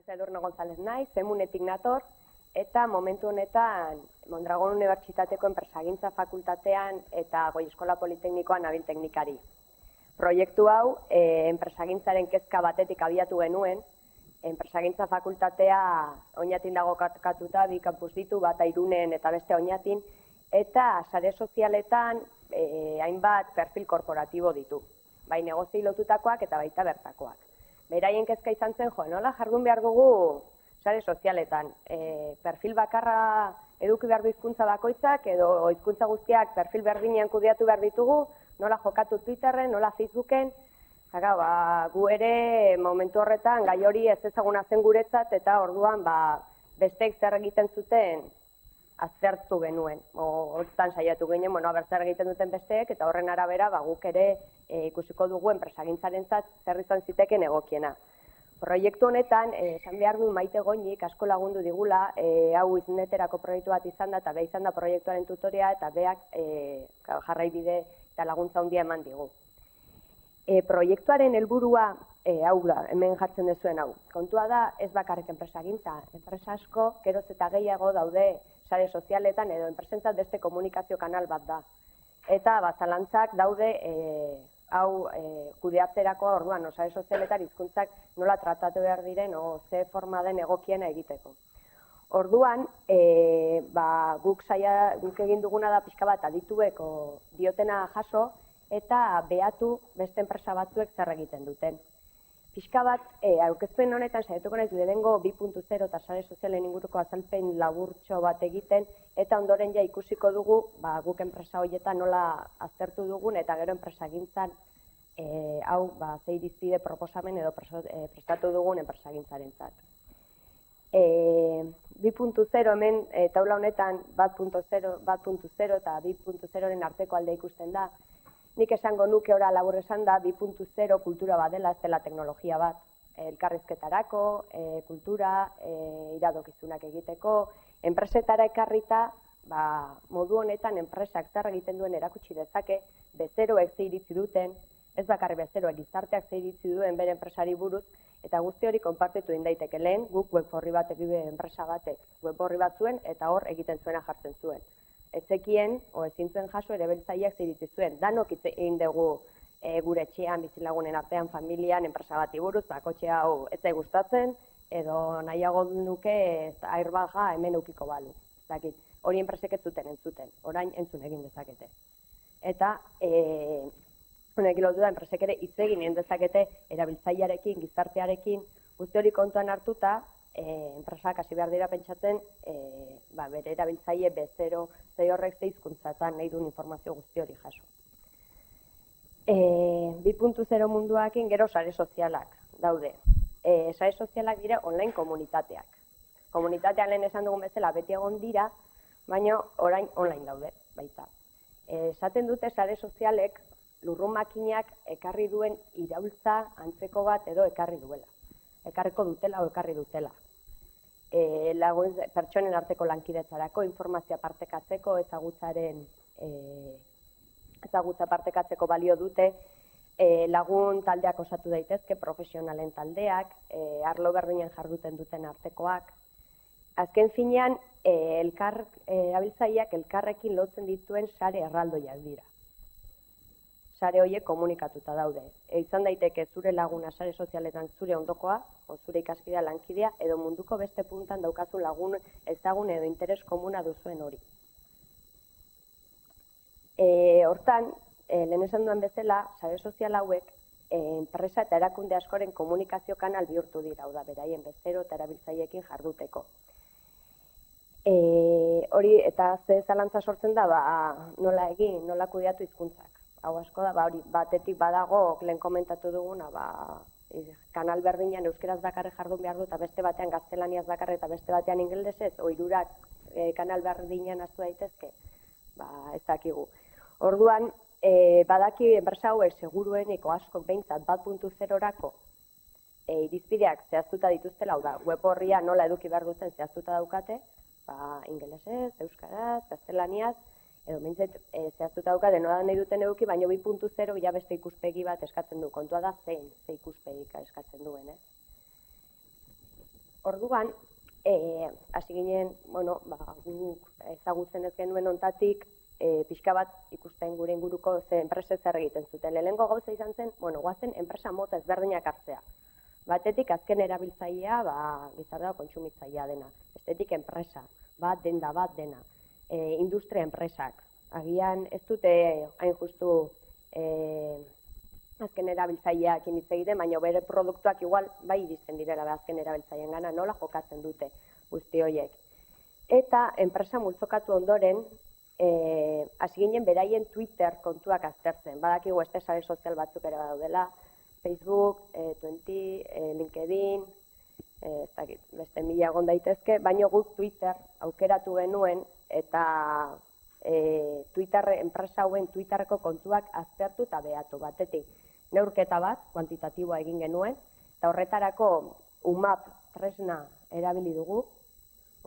Lucia Edurne González naiz, Zemunetik nator, eta momentu honetan Mondragon Unibertsitateko Enpresagintza Fakultatean eta Goi Eskola Politeknikoan nabil teknikari. Proiektu hau, enpresagintzaren kezka batetik abiatu genuen, Enpresagintza Fakultatea Oñatin dago kakatuta, bi kampus ditu, bata Irunen eta beste Oñatin, eta sare sozialetan hainbat perfil korporatibo ditu, bai negoziei lotutakoak eta baita bertakoak. Beraien kezka izan zen, nola jardun behar dugu sare sozialetan. Perfil bakarra eduki behar du hizkuntza bakoitzak, edo hizkuntza guztiak perfil berdinean kudeatu behar ditugu, nola jokatu Twitterren, nola Facebooken. Gu ere momentu horretan gai hori ez ezaguna zen guretzat, eta orduan besteek zer egiten zuten aztertu genuen. Hortan saiatu ginen, zer egiten duten besteek, eta horren arabera guk ere ikusiko dugu enpresagintzarentzat zer izan ziteken egokiena. Proiektu honetan, esan behar du Maite Goñik asko lagundu digula, hau izneterako proiektu bat izan da, eta beha izan da proiektuaren tutoria, eta beak jarraibide eta laguntza handia eman digu. Proiektuaren helburua, hau da, hemen jartzen dezuen hau. Kontua da, ez bakarrik enpresagintza. Enpresa asko, geroz eta gehiago daude sare sozialetan edo enpresentzat beste komunikazio kanal bat da. Eta zalantzak daude hau kudeatzerako orduan, sare sozialetan hizkuntzak nola tratatu behar diren o ze forma den egokiena egiteko. Orduan, guk egin duguna da pixka bat adituek diotena jaso eta behatu beste enpresa batzuek zer egiten duten. Pixka bat, aurkezpen honetan saiatuko naiz lehenengo 2.0 eta sare sozialen inguruko azalpen laburtxo bat egiten, eta ondoren ja ikusiko dugu guk enpresa horietan nola aztertu dugun, eta gero enpresagintzan hau ze irizpide proposamen edo prestatu dugun enpresagintzarentzat. 2.0 hemen taula honetan 1.0 eta 2.0-ren arteko alde ikusten da. Nik esango nuke ora labur esan da 2.0 kultura bat dela, ez dela teknologia bat. Elkarrizketarako, kultura, iradokizunak egiteko, enpresetara ekarrita, modu honetan enpresak zer egiten duen erakutsi dezake, bezeroek ze iritzi duten, ez bakarri bezeroek gizarteak ze iritzi duen bere enpresari buruz, eta guzti hori konpartitu egin daiteke lehen, guk web orri bat enpresa batek web orri bat zuen, eta hor egiten zuena jartzen zuen. Ezekien, ezin zuen jaso ere beltzaileak ziritzi zuen. Danok egin dugu gure etxean, bizilagunen artean, familian, enpresa bati buruz, kotxe hau ez zai gustatzen, edo nahiago nuke airbaga hemen eukiko balu. Hori enpresek ez zuten entzuten, orain entzun egin dezakete. Eta, honek lotu da, enpresek ere hitz egin dezakete erabiltzailearekin, gizartearekin, guzti hori kontuan hartuta, enpresak hasi behar dira pentsatzen bere erabiltzaile bezero zei horrek ze hizkuntzatan nahi duen informazio guzti hori jaso. 2.0 munduakin gero sare sozialak daude. Sare sozialak dira online komunitateak. Komunitatean lehen esan dugun bezala beti egon dira, baina orain online daude baita. Esaten dute sare sozialek lurrun makinak ekarri duen iraultza antzeko bat edo ekarri duela. Ekarriko dutela o ekarri dutela. Pertsonen arteko lankidetzarako, informazioa partekatzeko, ezagutza partekatzeko balio dute, lagun taldeak osatu daitezke, profesionalen taldeak, arlo berdinen jarduten duten artekoak. Azken finean, erabiltzaileak elkarrekin lotzen dituen sare erraldoiak dira. Sare horiek komunikatuta daude. Izan daiteke zure laguna sare sozialetan zure ondokoa, zure ikaskidea lankidea, edo munduko beste puntan daukazu lagun ezagun edo interes komuna duzuen hori. Hortan, lehen esan duen bezala, sare sozial hauek enpresa eta erakunde askoren komunikazio kanal bihurtu dira, hau da, beraien bezero eta erabiltzaileekin jarduteko. Hori eta ze zalantza sortzen da, nola egin, nola kudeatu hizkuntzak. Hau asko da, hori batetik badago, lehen komentatu duguna, kanal berdinean euskeraz bakarrik jardun behar du, eta beste batean gaztelaniaz bakarrik eta beste batean ingelesez, hirurak kanal berdinean hartu daitezke, ez dakigu. Orduan, badaki enpresa hauek segurueneko askok behintzat 1.0-rako irizpideak zehaztuta dituztela, hau da, web horria nola eduki behar duten zehaztuta daukate, ingelesez, euskaraz, gaztelaniaz, edo mintzet zehaztuta daukate nola nahi duten eduki, baina 2.0 ja beste ikuspegi bat eskatzen du. Kontua da ze ikuspegika eskatzen duen, Orduan, hasi ginen, guk ezagutzen ez genuen ontatik, pixka bat ikusten gure inguruko ze enpresek zer egiten zuten. Lehenengo gauza izan zen, guazen enpresa mota ezberdinak hartzea. Batetik azken erabiltzailea, gizartea kontsumitzailea dena. Bestetik enpresa, bat dena. Industria enpresak. Agian ez dute hain justu azken erabiltzaileak hitz egiten, baina bere produktuak igual bai iristen direla azken erabiltzaileen gana, nola jokatzen dute guzti horiek. Eta enpresa multzokatu ondoren, hasi ginen beraien Twitter kontuak aztertzen. Badakigu beste sare sozial batzuk ere badaudela, Facebook, 20, LinkedIn, beste 1000 egon daitezke, baina guk Twitter aukeratu genuen eta Twitter enpresa hauen Twitterreko kontuak aztertu eta behatu batetik. Neurketa bat, kuantitatiboa egin genuen, eta horretarako UMAP tresna erabili dugu.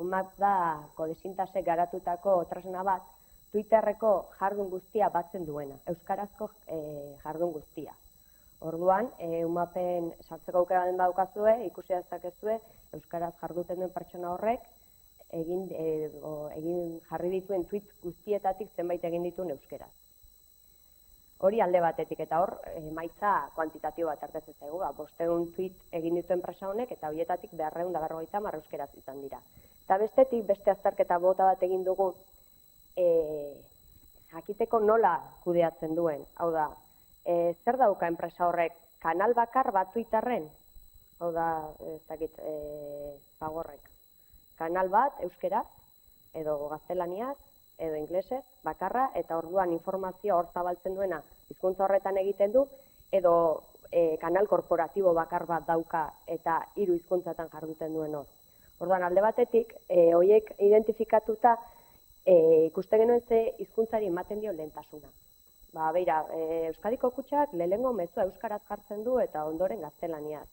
UMAP da kodesintase garatutako tresna bat, Twitterreko jardun guztia batzen duena, euskarazko jardun guztia. Orduan, UMAPen sartzeko aukera den badukazue, ikusi dezakezue, euskaraz jarduten duen pertsona horrek, egin jarri dituen tweet guztietatik zenbait egin dituen euskeraz. Hori alde batetik, eta hor, emaitza kuantitatibo bat hartatzen zaigu, 500 tweet egin dituen enpresa honek, eta horietatik 250 euskeraz izan dira. Eta bestetik, beste azterketa bota bat egin dugu, jakiteko nola kudeatzen duen. Hau da, zer dauka enpresa horrek, kanal bakar bat Twitterren? Hau da, Fagorrek. Kanal bat, euskeraz, edo gaztelaniaz, edo inglesez, bakarra, eta orduan informazioa hor zabaltzen duena hizkuntza horretan egiten du, edo kanal korporatibo bakar bat dauka eta 3 hizkuntzatan jarduten duen hor. Orduan alde batetik, horiek identifikatuta ikusten genuen ze hizkuntzari ematen dio lehentasuna. Beira, Euskadiko Kutxak lehenengo mezua euskaraz jartzen du eta ondoren gaztelaniaz,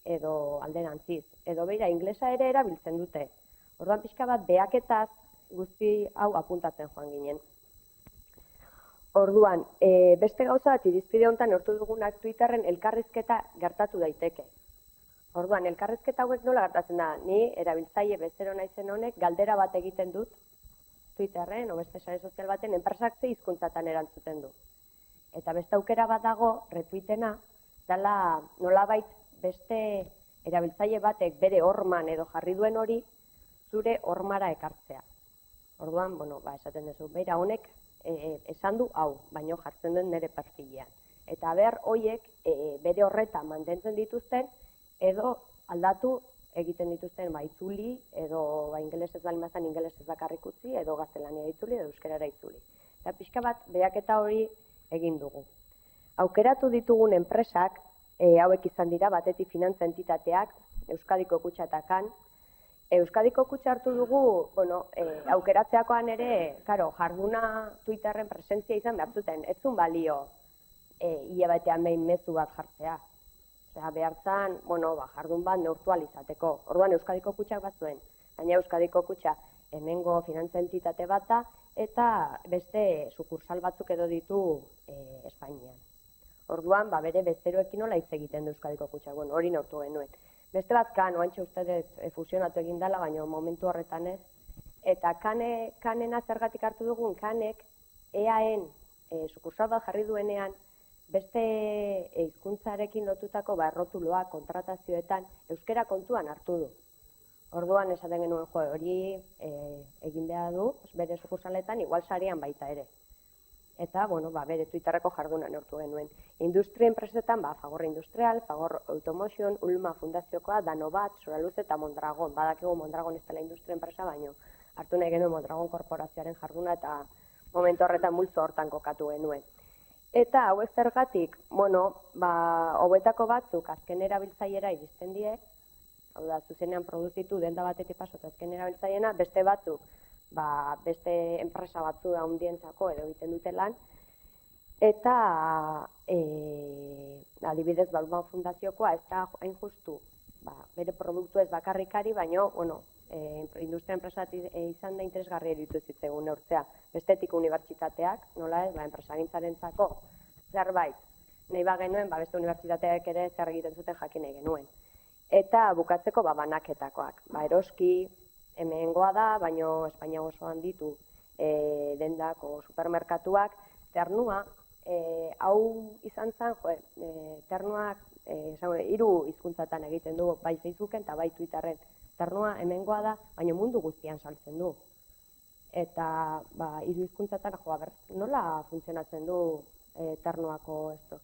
edo alderantziz, edo beira, inglesa ere erabiltzen dute. Orduan pixka bat behaketaz guzti hau apuntatzen joan ginen. Orduan, beste gauza bat irizpide honetan neurtu dugunak Twitterren elkarrizketa gertatu daiteke. Orduan, elkarrizketa hauek nola gertatzen da? Ni erabiltzaile bezero naizen honek galdera bat egiten dut Twitterren, o beste sare sozial baten, enpresak ze hizkuntzatan erantzuten du. Eta beste aukera bat dago, retweetena, dela nolabait beste erabiltzaile batek bere horman edo jarri duen hori zure hormara ekartzea. Orduan, esaten duzu, beira honek esan du hau, baino jartzen duen nire perfilean. Eta behar horiek bere horretan mantentzen dituzten edo aldatu egiten dituzten itzuli, edo ingelesez balimazan ingelesez bakarrik utzi, edo gaztelania itzuli, edo euskerara itzuli. Eta pixka bat, behaketa hori egin dugu. Aukeratu ditugun enpresak, hauek izan dira, batetik finantza entitateak, Euskadiko Kutxa eta KAN. Euskadiko Kutxa hartu dugu, aukeratzeakoan ere, jarduna Twitterren presentzia izan behar zuten, ez zuen balio hilabetean behin mezu bat jartzea. Behartzan, jardun bat neurtu izateko. Orduan Euskadiko Kutxak bat zuen, baina Euskadiko Kutxa hemengo finantza entitate bat da, eta beste sukursal batzuk edo ditu Espainian. Orduan, bere bezeroekin nola hitz egiten du Euskadiko Kutxak, hori neurtu genuen. Beste bat KAN, oantxe ustez fusionatu egin dela, baina momentu horretan ez. Eta KANena zergatik hartu dugun, KANek EAen sukursal bat jarri duenean, beste hizkuntzarekin lotutako errotuloa kontratazioetan euskera kontuan hartu du. Orduan esaten genuen hori egin behar du, bere sukursaletan, igual sarean baita ere. Eta, bere Twitterreko jarduna neurtu genuen. Industria enpresetan, Fagor Industrial, Fagor Automotion, Ulma Fundaziokoa, Danobat, Soraluz eta Mondragon. Badakigu Mondragon ez dela industria enpresa, baino hartu nahi genuen Mondragon korporazioaren jarduna eta momentu horretan multzo hortan kokatu genuen. Eta hauek zergatik, hauetako batzuk azken erabiltzaileera iristen die, hau da, zuzenean produzitu denda batetik pasota azken erabiltzaileena, beste batzuk, beste enpresa batzu handientzako edo egiten dute lan, eta adibidez Ulma Fundaziokoa ez da hain justu, bere produktu ez bakarrikari, baino, industria enpresa izan da interesgarri eritu zitzaigun neurtzea. Bestetik unibertsitateak, nola ez, enpresagintzarentzako zerbait nahi genuen, beste unibertsitateak ere zer egiten zuten jakin nahi genuen. eta bukatzeko banaketakoak. Eroski, hemengoa da, baino Espainia osoan ditu dendako supermerkatuak, ternua, hau izan zen, ternuak 3 hizkuntzatan egiten du, bai Facebooken eta bai Twitterren. Ternua hemengoa da, baina mundu guztian saltzen du. Eta 3 hizkuntzatan, nola funtzionatzen du ternuako esto?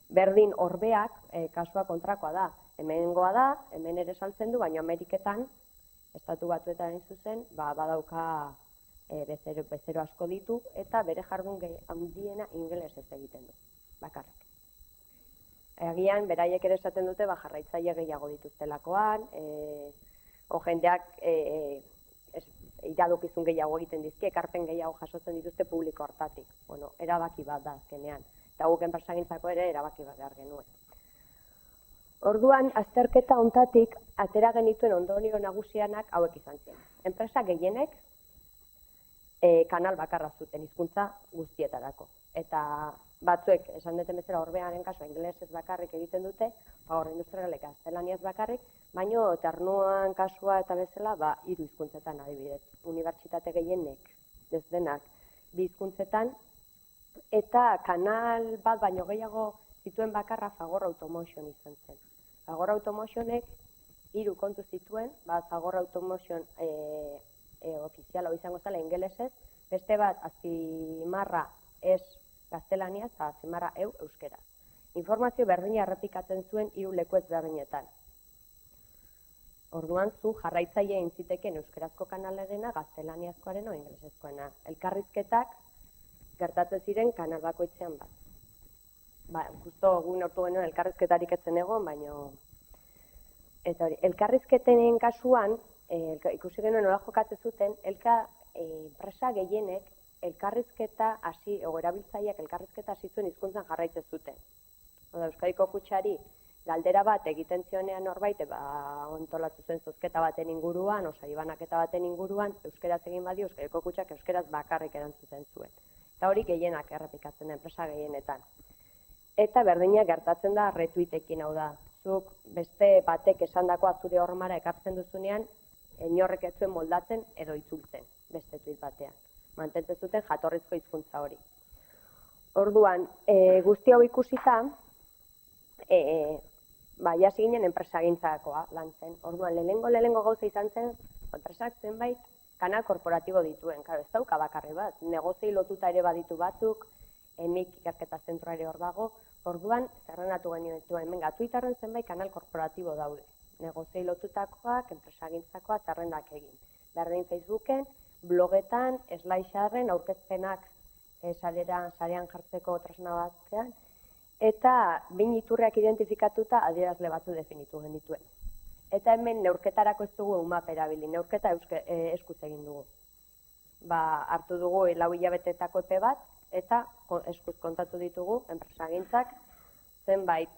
Berdin orbeak, kasua kontrakoa da. Hemengoa da, hemen ere saltzen du, baina Ameriketan, Estatu Batuetan zuzen, badauka bezero asko ditu, eta bere jardun handiena ingelesez egiten du, bakarrik. Agian, beraiek ere esaten dute, jarraitzaile gehiago dituztelakoan, jendeak iradokizun gehiago egiten dizki, ekarpen gehiago jasotzen dituzte publiko hortatik. Erabaki bat da azkenean, eta guk enpresagintzako ere erabaki bat behar genuen. Orduan, azterketa hontatik atera genituen ondorio nagusianak hauek izan ziren. Enpresa gehienek kanal bakarra zuten hizkuntza guztietarako. Eta batzuek, esan duten bezala orbearen kasua ingelesez bakarrik egiten dute, gaur industrialek gaztelaniaz bakarrik, baino ternuan kasua eta bezala 3 hizkuntzetan adibidez. Unibertsitate gehienek, ez denak, 2 hizkuntzetan, eta kanal bat baino gehiago zituen bakarra Fagor Automotion izan zen. Fagor Automotionek 3 kontu zituen, Fagor Automotion ofiziala izango zela ingelesez, beste bat azimarra ez gaztelaniaz eta azimarra euskeraz. Informazio berdina errepikatzen zuen 3 leku ezberdinetan. Orduan zu jarraitzaile intziteken euskerazko kanalerena, gaztelaniazkoarena o ingelesezkoena. Elkarrizketak gertatzen ziren kanal bakoitzean bat. Justo gu nortu genuen elkarrizketarik etzen egon, baino... Eta hori, elkarrizketenen kasuan, ikusi genuen nola jokatzen zuten, enpresa gehienek elkarrizketa hasi, erabiltzaileak elkarrizketa hasi zuen hizkuntzan jarraitzen zuten. Euskadiko Kutxari galdera bat egiten zionean norbait, ontolatu zuen zozketa baten inguruan, saribanaketa baten inguruan, euskeraz egin badio, Euskadiko Kutxak euskeraz bakarrik erantzuten zuen. Eta hori gehienak errepikatzen da enpresa gehienetan. Eta berdina gertatzen da retweetekin, hau da. Zuk beste batek esandakoa zure hormara ekartzen duzunean, inorrek ez zuen moldatzen edo itzultzen beste tweet batean. Mantentzen zuten jatorrizko hizkuntza hori. Orduan, guzti hau ikusita, jasi ginen enpresagintzakoa lan zen. Orduan, lehenengo gauza izan zen, enpresak zenbait kanal korporatibo dituen. Ez dauka bakarri bat, negoziei lotuta ere baditu batzuk, EMIK ikerketa zentroa ere hor dago. Orduan, zerrenatu genuen hemen Twitterren zenbait kanal korporatibo daude. Negoziei lotutakoak, enpresagintzakoa, zerrendak egin. Berdin Facebooken, blogetan, slidesharren, aurkezpenak sarean jartzeko tresna batzean, eta 2 iturriak identifikatuta adierazle batzu definitu genituen. Eta hemen neurketarako ez dugu map erabili, neurketa eskuz egin dugu. Hartu dugu 4 hilabetetako epe bat, eta eskuz kontatu ditugu enpresagintzak zenbait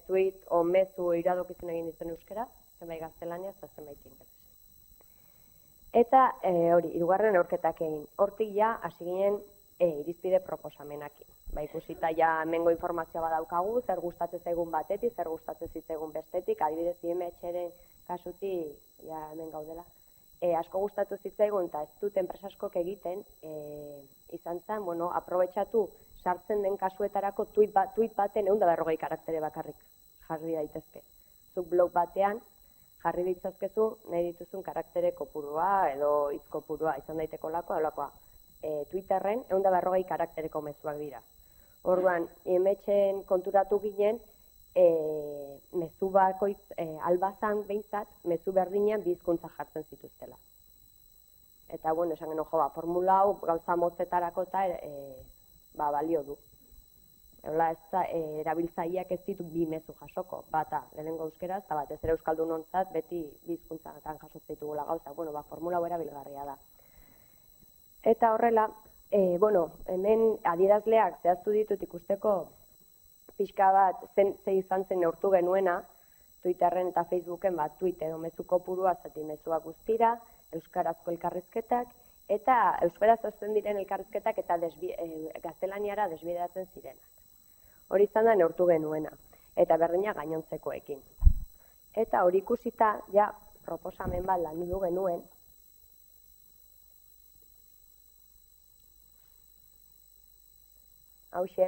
tweet o mezu iradokizun egin dituen euskera, zenbait gaztelaniaz eta zenbait ingelesez. Eta hori, 3. neurketak egin. Hortik hasi ginen irizpide proposamenakin. Ikusita hemengo informazioa badaukagu, zer gustatzen zaigun batetik, zer gustatzen zitzaigun bestetik, adibidez IMH-ren kasutik hemen gaudela. Asko gustatu zitzaigun eta ez dut enpresa askok egiten, izan zen, aprobetxatu sartzen den kasuetarako tweet baten 140 karaktere bakarrik jarri daitezke. Zuk blog batean jarri ditzazkezu nahi dituzun karaktere kopurua edo hitz kopurua izan daiteko lakoa. Twitterren 140 karaktereko mezuak dira. Orduan, IMH-en konturatu ginen, mezu bakoitz, albazan behintzat, mezu berdinean 2 hizkuntza jartzen zituztela. Eta, esan genuen, formula hau gauza motzetarako eta balio du. Erabiltzaileak ez ditu 2 mezu jasoko, bata lehenengo euskeraz, eta batez ere euskaldunontzat beti 2 hizkuntzatan jasotzen ditugula gauza. Formula hau erabilgarria da. Eta horrela, hemen adierazleak zehaztu ditut ikusteko pixka bat ze izan zen neurtu genuena, Twitterren eta Facebooken tweet edo mezu kopurua zati mezuak guztira, euskarazko elkarrizketak, eta euskaraz osten diren elkarrizketak eta gaztelaniara desbideratzen zirenak. Hori izan da neurtu genuena, eta berdina gainontzekoekin. Eta hori ikusita, ja, proposamen bat landu genuen, hauxe,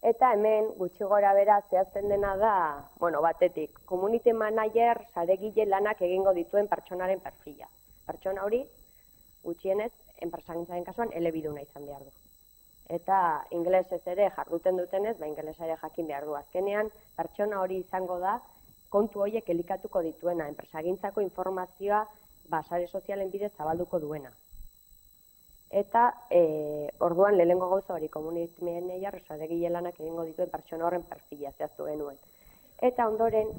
eta hemen gutxi gora bera zehazten dena da, batetik, community manager saregile lanak egingo dituen pertsonaren perfila. Pertsona hori, gutxienez, enpresagintzaren kasuan elebiduna izan behar du. Eta ingelesez ere jarduten dutenez, ingelesa ere jakin behar du. Azkenean, pertsona hori izango da, kontu horiek elikatuko dituena, enpresagintzako informazioa sare sozialen bidez zabalduko duena. Eta orduan lehenengo gauza hori community manager saregile lanak egingo dituen pertsona horren perfila zehaztu genuen. Eta ondoren,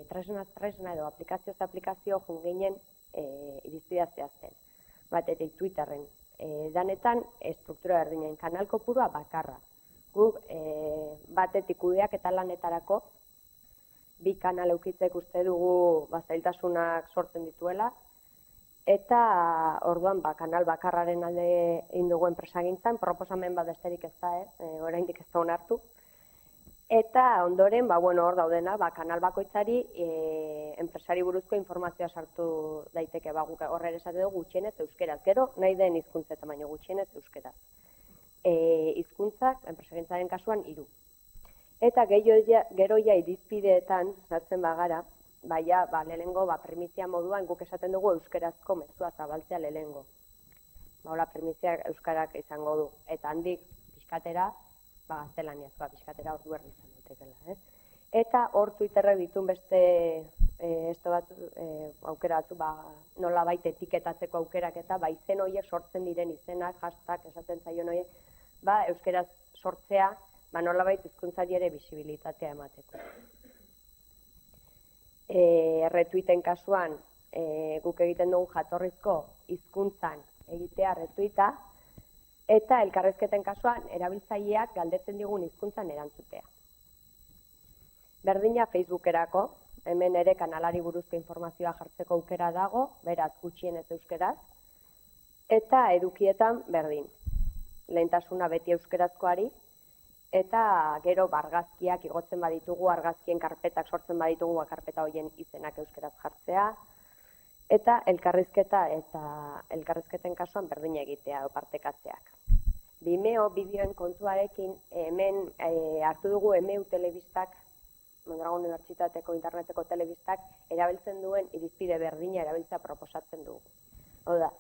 tresna edo aplikazio jun ginen irizpidea zehazten. Batetik Twitterren, danetan struktura berdinen kanal kopurua bakarra. Guk batetik kudeak eta lanetarako, bi kanal eukitzek uste dugu zailtasunak sortzen dituela, eta orduan kanal bakarraren alde egin dugu enpresagintzan, proposamen bat besterik ez da, oraindik ez da onartu. Eta ondoren, hor daudena, kanal bakoitzari enpresari buruzko informazioa sartu daiteke, guk horre esate dugu gutxienez euskeraz, gero nahi den hizkuntzetan, baina gutxienez euskeraz. Hizkuntzak, enpresagintzaren kasuan 3. Eta gero irizpideetan sartzen bagara, lehenengo primizia moduan guk esaten dugu euskerazko mezua zabaltzea lehenengo. Hola, primizia euskarak izango du. Eta handik pixkatera, gaztelaniazkoa pixkatera ordu erdi izan daitekela. Eta hor Twitterrek ditun beste aukera batzu, nola baita etiketatzeko aukerak eta izen horiek sortzen diren izenak, hashtag esaten zaion horiek, euskeraz sortzea, nola baita hizkuntzari ere bisibilitatea emateko. Retweeten kasuan, guk egiten dugu jatorrizko hizkuntzan egitea retweeta, eta elkarrizketen kasuan erabiltzaileak galdetzen digun hizkuntzan erantzutea. Berdina Facebookerako, hemen ere kanalari buruzko informazioa jartzeko aukera dago, beraz gutxienez euskeraz, eta edukietan berdin. Lehentasuna beti euskerazkoari, eta gero argazkiak igotzen baditugu, argazkien karpetak sortzen baditugu, karpeta horien izenak euskeraz jartzea, eta elkarrizketen kasuan berdin egitea partekatzeak. Vimeo bideoen kontuarekin hemen hartu dugu EMEU telebistak, Mondragon Unibertsitateko interneteko telebistak, erabiltzen duen irizpide berdina erabiltzea proposatzen dugu. Oda,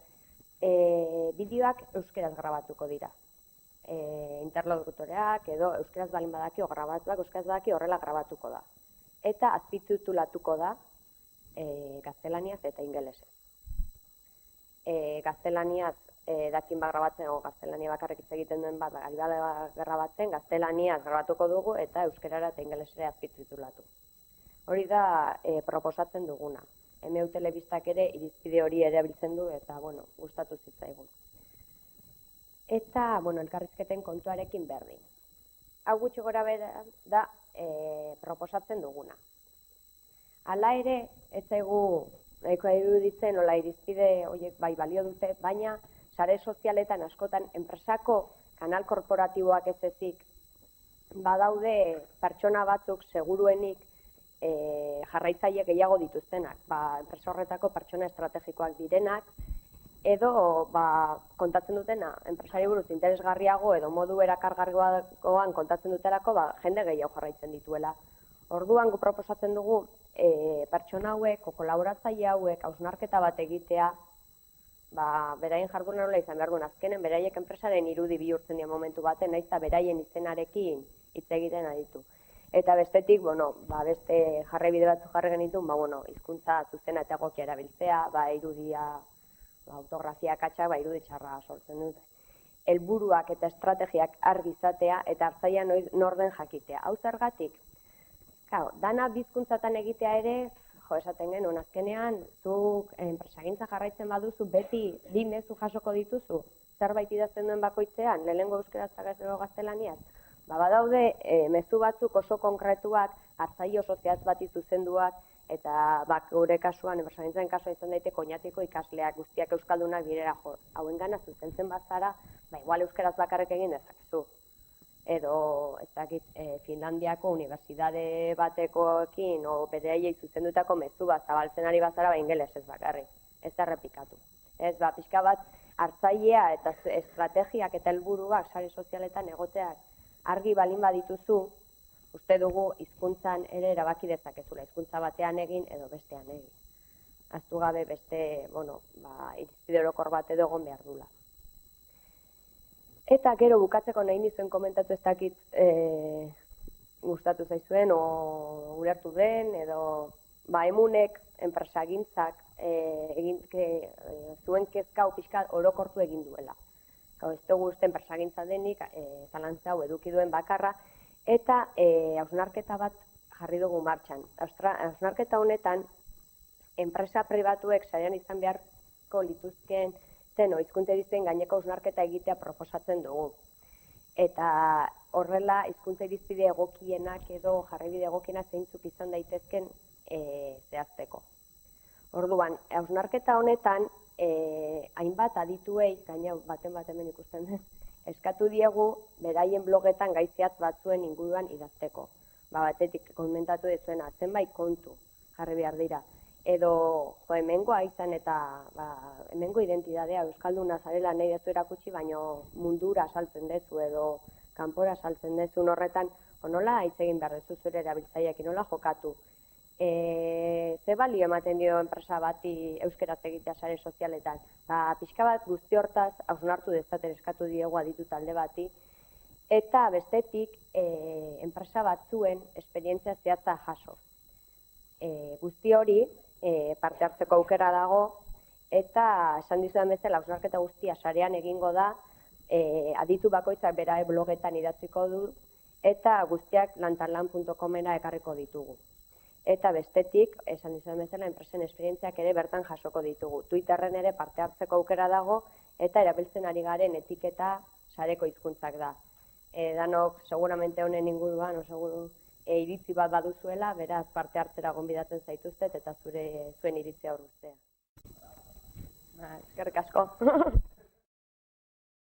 bideoak euskeraz grabatuko dira. Interlokutoreak edo euskeraz balin badaki grabatuak, euskeraz badaki horrela grabatuko da. Eta azpititulatuko da gaztelaniaz eta ingelesez. Gaztelaniaz dakin grabatzen, gaztelania bakarrik hitz egiten duen grabatzen, gaztelaniaz grabatuko dugu eta euskerara eta ingelesera azpititulatu. Hori da proposatzen duguna. EMEU telebistak ere irizpide hori erabiltzen du eta gustatu zitzaigun. Eta, elkarrizketen kontuarekin berdin. Hau gutxi gora bera da proposatzen duguna. Hala ere, ez zaigu iruditzen nola irizpide horiek balio dute, baina sare sozialetan askotan enpresako kanal korporatiboak ez ezik badaude pertsona batzuk seguruenik jarraitzaile gehiago dituztenak, enpresa horretako pertsona estrategikoak direnak, edo kontatzen dutena, enpresari buruz interesgarriago edo modu erakargarriagoan kontatzen dutelako jende gehiago jarraitzen dituela. Orduan gu proposatzen dugu pertsona hauek, kolaboratzaile hauek, hausnarketa bat egitea, beraien jarduna nola izan behar duen, azkenen beraiek enpresaren irudi bihurtzen dira momentu baten, nahiz eta beraien izenarekin hitz egiten aditu. Eta bestetik, beste jarraibide batzu jarri genitun, hizkuntza zuzena eta egokia erabiltzea, irudia, autografia katxak, irudi txarra sortzen dute. Helburuak eta estrategiak argi izatea eta hartzaia norden jakitea. Hau zergatik? Dana bizkuntzatan egitea ere, esaten genuen, azkenean, zuk enpresagintza jarraitzen baduzu, beti bi mezu jasoko dituzu, zerbait idazten duen bakoitzean, lehenengo euskeraz eta gero gaztelaniaz. Badaude mezu batzuk oso konkretuak, hartzaile oso zehatz bati zuzenduak, eta gure kasuan, enpresagintzaren kasua izan daiteke oinatiko ikasleak, guztiak euskaldunak direra hauen gana zuzentzen bazara, igual euskeraz bakarrik egin dezakezu. edo Finlandiako unibertsitate batekoekin o beraiei zuzendutako mezu bat zabaltzen ari bazara ingelesez bakarrik, ez da errepikatu. Ez, pixka bat hartzailea eta estrategiak eta helburuak sare sozialetan egoteak argi balin badituzu, uste dugu hizkuntzan ere erabaki dezakezula, hizkuntza batean egin edo bestean egin. Ahaztu gabe beste, irizpide orokor bat edo egon behar dula. Eta gero bukatzeko nahi nizuen komentatu ez dakit gustatu zaizuen o ulertu den edo emunek enpresagintzak zuen kezkau pixka orokortu egin duela. Ez dugu uste enpresagintza denik zalantza hau eduki duen bakarra eta hausnarketa bat jarri dugu martxan. Hausnarketa honetan enpresa pribatuek sarean izan beharko lituzkeen hizkuntza irizpideen gaineko hausnarketa egitea proposatzen dugu. Eta horrela hizkuntza irizpide egokienak edo jarraibide egokienak zeintzuk izan daitezken zehazteko. Orduan, hausnarketa honetan hainbat adituei, gaina baten hemen ikusten den, eskatu diegu beraien blogetan gai zehatz batzuen inguruan idazteko. Batetik komentatu dizuena zenbait kontu jarri behar dira. Edo hemengoa izan eta hemengo identitatea euskalduna zarela nahi dezu erakutsi, baino mundura saltzen dezu edo kanpora saltzen dezu horretan, nola hitz egin behar dezu zure erabiltzaileekin, nola jokatu. Ze balio ematen dio enpresa bati euskeraz egitea sare sozialetan? Pixka bat guzti hortaz hausnartu dezaten eskatu diegu aditu talde bati, eta bestetik enpresa batzuen esperientzia zehatza jaso. Guzti hori parte hartzeko aukera dago eta esan dizudan bezala hausnarketa guztia sarean egingo da, aditu bakoitzak bera blogetan idatziko du eta guztiak lantarlan.comera ekarriko ditugu. Eta bestetik, esan dizudan bezala, enpresen esperientziak ere bertan jasoko ditugu. Twitterren ere parte hartzeko aukera dago eta erabiltzen ari garen etiketa sareko hizkuntzak da. Danok seguramente honen inguruan, iritzi bat baduzuela, beraz parte hartzera gonbidatzen zaituztet eta zuen iritzia hor guztea. Eskerrik asko.